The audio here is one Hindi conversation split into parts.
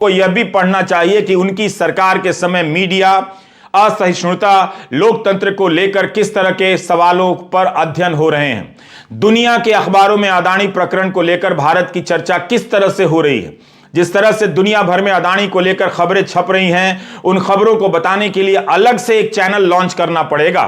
को यह भी पढ़ना चाहिए कि उनकी सरकार के समय मीडिया असहिष्णुता लोकतंत्र को लेकर किस तरह के सवालों पर अध्ययन हो रहे हैं। दुनिया के अखबारों में अदानी प्रकरण को लेकर भारत की चर्चा किस तरह से हो रही है। जिस तरह से दुनिया भर में अदानी को लेकर खबरें छप रही हैं, उन खबरों को बताने के लिए अलग से एक चैनल लॉन्च करना पड़ेगा,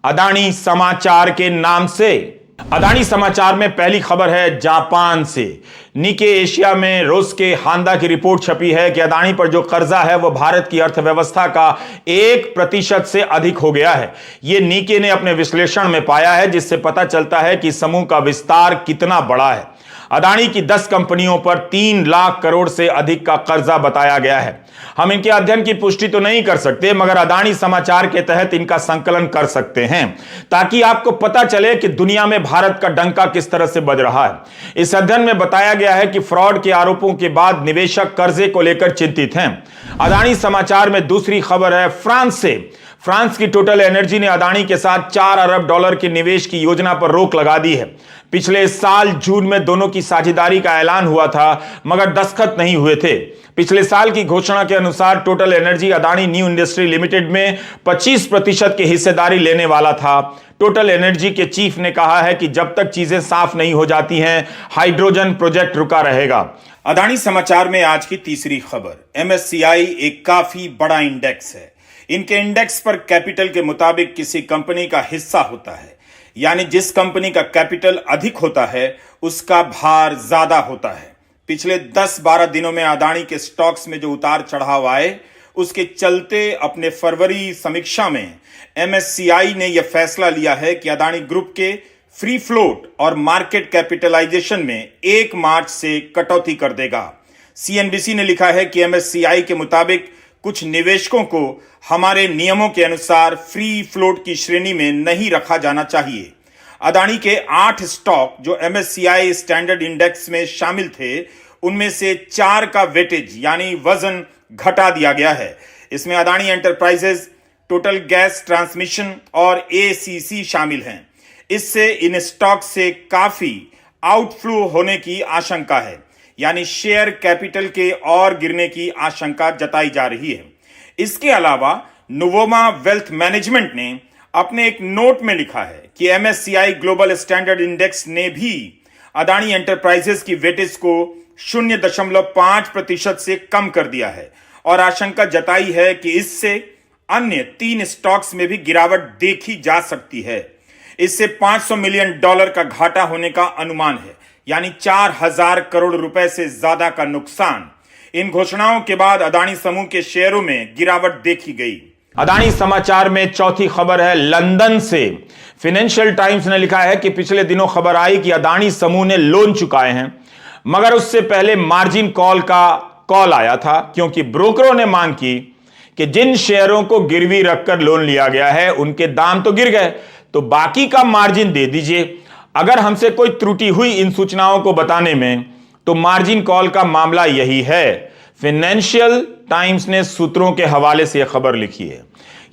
अदानी समाचार के नाम से। अदानी समाचार में पहली खबर है जापान से। निके एशिया में रोस्के हांदा की रिपोर्ट छपी है कि अदानी पर जो कर्जा है वह भारत की अर्थव्यवस्था का 1% से अधिक हो गया है। यह निके ने अपने विश्लेषण में पाया है, जिससे पता चलता है कि समूह का विस्तार कितना बड़ा है। अदानी की 10 कंपनियों पर 3 लाख करोड़ से अधिक का कर्जा बताया गया है। हम इनके अध्ययन की पुष्टि तो नहीं कर सकते, मगर अदानी समाचार के तहत इनका संकलन कर सकते हैं, ताकि आपको पता चले कि दुनिया में भारत का डंका किस तरह से बज रहा है। इस अध्ययन में बताया गया है कि फ्रॉड के आरोपों के बाद निवेशक कर्जे को लेकर चिंतित हैं। अदानी समाचार में दूसरी खबर है फ्रांस से। फ्रांस की टोटल एनर्जी ने अदानी के साथ $4 अरब के निवेश की योजना पर रोक लगा दी है। पिछले साल जून में दोनों की साझेदारी का ऐलान हुआ था, मगर दस्तखत नहीं हुए थे। पिछले साल की घोषणा के अनुसार total energy Adani new industry limited में 25% की हिस्सेदारी लेने वाला था। टोटल एनर्जी के चीफ ने कहा है कि जब तक चीजें साफ नहीं हो जाती हैं, हाइड्रोजन प्रोजेक्ट रुका रहेगा। अदानी समाचार में आज की तीसरी खबर, MSCI एक काफी बड़ा इंडेक्स है। इनके इंडेक्स पर कैपिटल के मुताबिक किसी कंपनी का हिस्सा होता है, यानी जिस कंपनी का कैपिटल अधिक होता है उसका भार ज्यादा होता है। पिछले 10-12 दिनों में अदानी के स्टॉक्स में जो उतार चढ़ाव आए, उसके चलते अपने फरवरी समीक्षा में MSCI ने यह फैसला लिया है कि अदानी ग्रुप के फ्री फ्लोट और मार्केट कैपिटलाइजेशन में 1 मार्च से कटौती कर देगा। CNBC ने लिखा है कि MSCI के मुताबिक कुछ निवेशकों को हमारे नियमों के अनुसार फ्री फ्लोट की श्रेणी में नहीं रखा जाना चाहिए। अदानी के 8 स्टॉक जो MSCI स्टैंडर्ड इंडेक्स में शामिल थे, उनमें से 4 का वेटेज यानी वजन घटा दिया गया है। इसमें Adani enterprises, total gas transmission और ACC शामिल हैं। इससे इन स्टॉक से काफी आउटफ्लो होने की आशंका है, यानी शेयर कैपिटल के और गिरने की आशंका जताई जा रही है। इसके अलावा नुवोमा वेल्थ मैनेजमेंट ने अपने एक नोट में लिखा है कि MSCI ग्लोबल स्टैंडर्ड इंडेक्स ने भी अदानी एंटरप्राइजेस की वेटेज को 0.5% से कम कर दिया है और आशंका जताई है कि इससे अन्य 3 स्टॉक्स में भी गिरावट देखी जा सकती है। इससे $500 मिलियन का घाटा होने का अनुमान है, यानी 4000 करोड़ रुपए से ज्यादा का नुकसान। इन घोषणाओं के बाद अदानी समूह के शेयरों में गिरावट देखी गई। अदानी समाचार में चौथी खबर है लंदन से। फाइनेंशियल टाइम्स ने लिखा है कि पिछले दिनों खबर आई कि अदानी समूह ने लोन चुकाए हैं, मगर उससे पहले मार्जिन कॉल का कॉल आया था, क्योंकि ब्रोकरों ने मांग की कि जिन शेयरों को गिरवी रखकर लोन लिया गया है उनके दाम तो गिर गए, तो बाकी का मार्जिन दे दीजिए। अगर हमसे कोई त्रुटि हुई इन सूचनाओं को बताने में, तो मार्जिन कॉल का मामला यही है। फाइनेंशियल टाइम्स ने सूत्रों के हवाले से यह खबर लिखी है।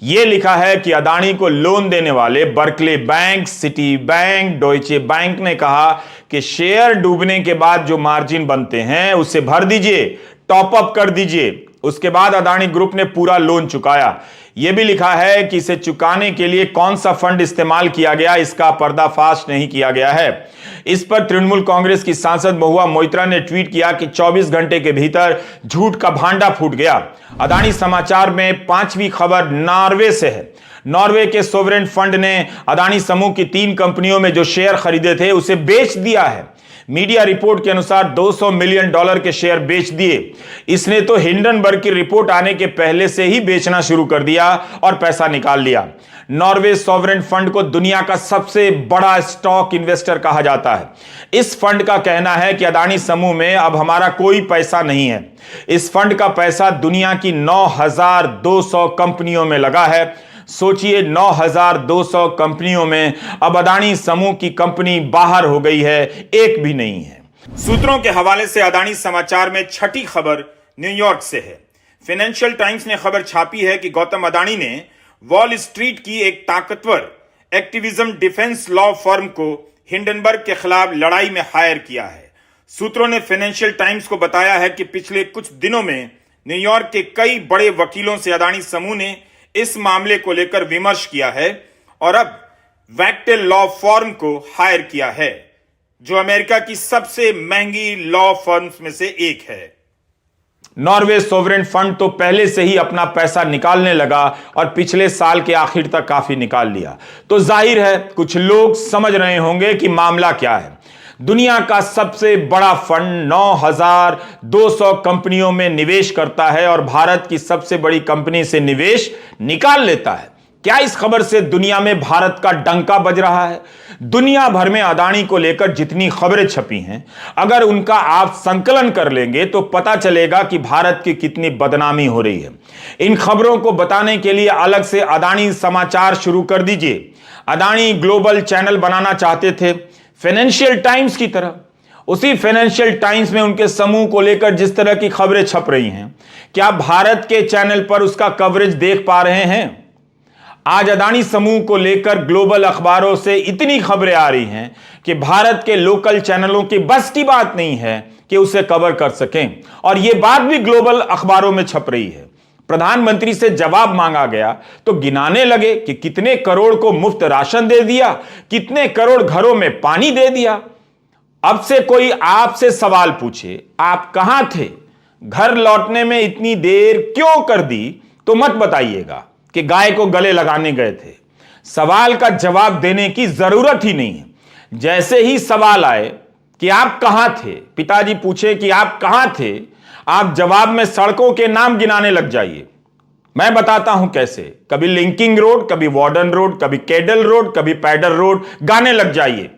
यह लिखा है कि अदानी को लोन देने वाले Berkeley bank, city bank, Deutsche bank ने कहा कि शेयर डूबने के बाद जो मार्जिन बनते हैं उसे भर दीजिए, टॉप अप कर दीजिए। उसके बाद अदानी ग्रुप ने पूरा लोन चुकाया। यह भी लिखा है कि इसे चुकाने के लिए कौन सा फंड इस्तेमाल किया गया, इसका पर्दाफाश नहीं किया गया है। इस पर तृणमूल कांग्रेस की सांसद महुआ मोइत्रा ने ट्वीट किया कि 24 घंटे के भीतर झूठ का भांडा फूट गया। अदानी समाचार में 5वीं खबर नॉर्वे से है। नॉर्वे के सोवरेन फंड ने अदानी समूह की 3 कंपनियों में जो शेयर खरीदे थे उसे बेच दिया है। मीडिया रिपोर्ट के अनुसार $200 मिलियन के शेयर बेच दिए। इसने तो हिंडनबर्ग की रिपोर्ट आने के पहले से ही बेचना शुरू कर दिया और पैसा निकाल लिया। नॉर्वे सॉवरेन फंड को दुनिया का सबसे बड़ा स्टॉक इन्वेस्टर कहा जाता है। इस फंड का कहना है कि अदानी समूह में अब हमारा कोई पैसा नहीं है। इस फंड का पैसा दुनिया की 9200 कंपनियों में लगा है। सोचिए, 9200 कंपनियों में अब अदानी समूह की कंपनी बाहर हो गई है, एक भी नहीं है। सूत्रों के हवाले से अदानी समाचार में छठी खबर न्यूयॉर्क से है। फाइनेंशियल टाइम्स ने खबर छापी है कि गौतम अदानी ने वॉल स्ट्रीट की एक ताकतवर एक्टिविज्म डिफेंस लॉ फर्म को हिंडनबर्ग के खिलाफ लड़ाई में हायर किया है। सूत्रों ने फाइनेंशियल टाइम्स को बताया है कि पिछले कुछ दिनों में न्यूयॉर्क के कई बड़े वकीलों से अदानी समूह ने इस मामले को लेकर विमर्श किया है और अब वैक्टेल लॉ फर्म को हायर किया है, जो अमेरिका की सबसे महंगी लॉ फर्म्स में से एक है। नॉर्वे सोवरेन फंड तो पहले से ही अपना पैसा निकालने लगा और पिछले साल के आखिर तक काफी निकाल लिया। तो जाहिर है कुछ लोग समझ रहे होंगे कि मामला क्या है। दुनिया का सबसे बड़ा फंड 9,200 कंपनियों में निवेश करता है और भारत की सबसे बड़ी कंपनी से निवेश निकाल लेता है। क्या इस खबर से दुनिया में भारत का डंका बज रहा है? दुनिया भर में अदानी को लेकर जितनी खबरें छपी हैं, अगर उनका आप संकलन कर लेंगे तो पता चलेगा कि भारत की कितनी बदनामी हो रही है। इन खबरों को बताने के लिए अलग से अदानी समाचार शुरू कर दीजिए। अदानी ग्लोबल चैनल बनाना चाहते थे, फाइनेंशियल टाइम्स की तरह। उसी फाइनेंशियल टाइम्स में उनके समूह को लेकर जिस तरह की खबरें छप रही हैं, क्या भारत के चैनल पर उसका कवरेज देख पा रहे हैं? आज अदानी समूह को लेकर ग्लोबल अखबारों से इतनी खबरें आ रही हैं कि भारत के लोकल चैनलों की बस की बात नहीं है कि उसे कवर कर सकें, और यह बात भी ग्लोबल अखबारों में छप रही है। प्रधानमंत्री से जवाब मांगा गया तो गिनाने लगे कि कितने करोड़ को मुफ्त राशन दे दिया, कितने करोड़ घरों में पानी दे दिया। अब से कोई आपसे सवाल पूछे आप कहां थे, घर लौटने में इतनी देर क्यों कर दी, तो मत बताइएगा कि गाय को गले लगाने गए थे। सवाल का जवाब देने की जरूरत ही नहीं है। जैसे ही सवाल आए कि आप कहां थे, पिताजी पूछे कि आप कहां थे, आप जवाब में सड़कों के नाम गिनाने लग जाइए। मैं बताता हूं कैसे। कभी लिंकिंग रोड, कभी वार्डन रोड, कभी केडल रोड, कभी पैडल रोड गाने लग जाइए।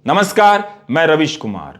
नमस्कार, मैं रविश कुमार।